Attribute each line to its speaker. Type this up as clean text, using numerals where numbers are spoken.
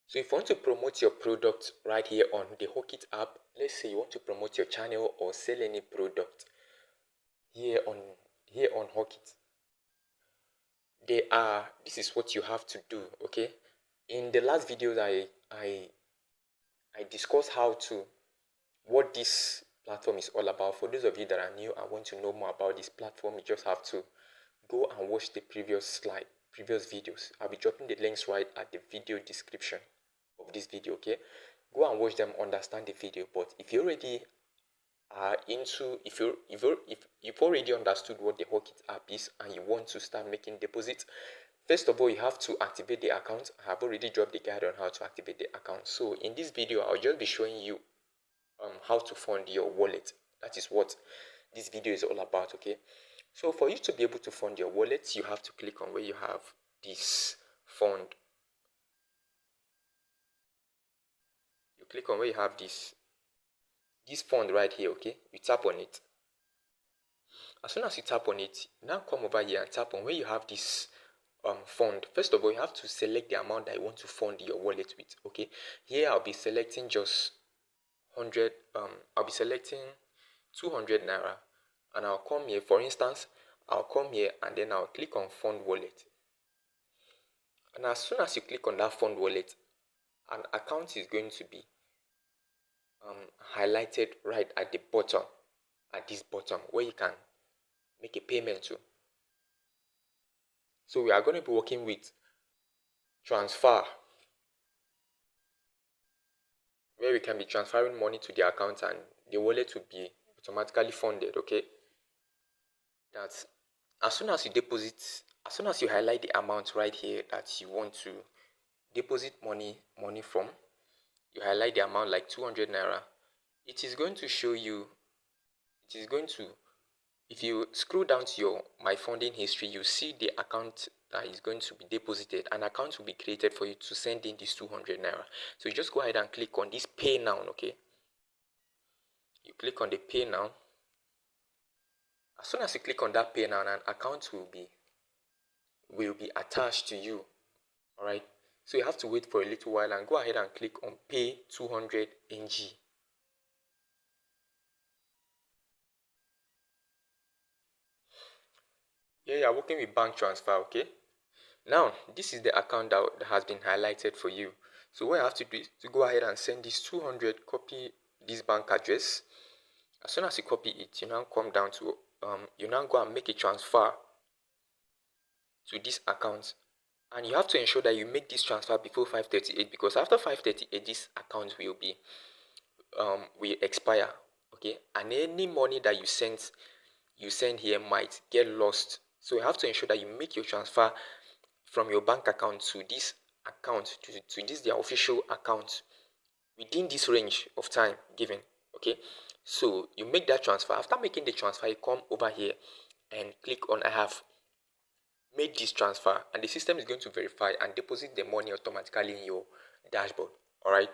Speaker 1: So if you want to promote your product right here on the Hawkit app, let's say you want to promote your channel or sell any product here on Hawkit, this is what you have to do. Okay, in the last video I discussed what this platform is all about. For those of you that are new and want to know more about this platform, you just have to go and watch the previous videos. I'll be dropping the links right at the video description of this video. Okay, go and watch them, understand the video. But if you already are into, if you've already understood what the Hawkit app is and you want to start making deposits, first of all, you have to activate the account. I have already dropped the guide on how to activate the account. So in this video, I'll just be showing you how to fund your wallet. That is what this video is all about. Okay, so for you to be able to fund your wallet, you have to click on where you have this fund. You click on where you have this fund right here. Okay, you tap on it. As soon as you tap on it, now come over here and tap on where you have this fund. First of all, you have to select the amount that you want to fund your wallet with. Okay, here I'll be selecting just 100. I'll be selecting 200 naira, and I'll come here. For instance, I'll come here and then I'll click on fund wallet. And as soon as you click on that fund wallet, an account is going to be highlighted right at the bottom, at this bottom, where you can make a payment to. So we are going to be working with transfer, where we can be transferring money to the account and the wallet will be automatically funded. Okay, that's as soon as you deposit, as soon as you highlight the amount right here that you want to deposit money from, you highlight the amount like 200 naira, it is going to show you, if you scroll down to your my funding history, you see the account that is going to be deposited. An account will be created for you to send in this 200 naira. So you just go ahead and click on this pay now. Okay, you click on the pay now. As soon as you click on that pay now, an account will be attached to you. All right, so you have to wait for a little while and go ahead and click on pay 200 NG. Here you are working with bank transfer. Okay, now this is the account that has been highlighted for you. So what you have to do is to go ahead and send this 200, copy this bank address. As soon as you copy it, you now come down to you now go and make a transfer to this account, and you have to ensure that you make this transfer before 5:38, because after 5:38 this account will expire. Okay, and any money that you send here might get lost. So you have to ensure that you make your transfer from your bank account to this account, to this their official account, within this range of time given. Okay, so you make that transfer. After making the transfer, you come over here and click on I have made this transfer, and the system is going to verify and deposit the money automatically in your dashboard. All right.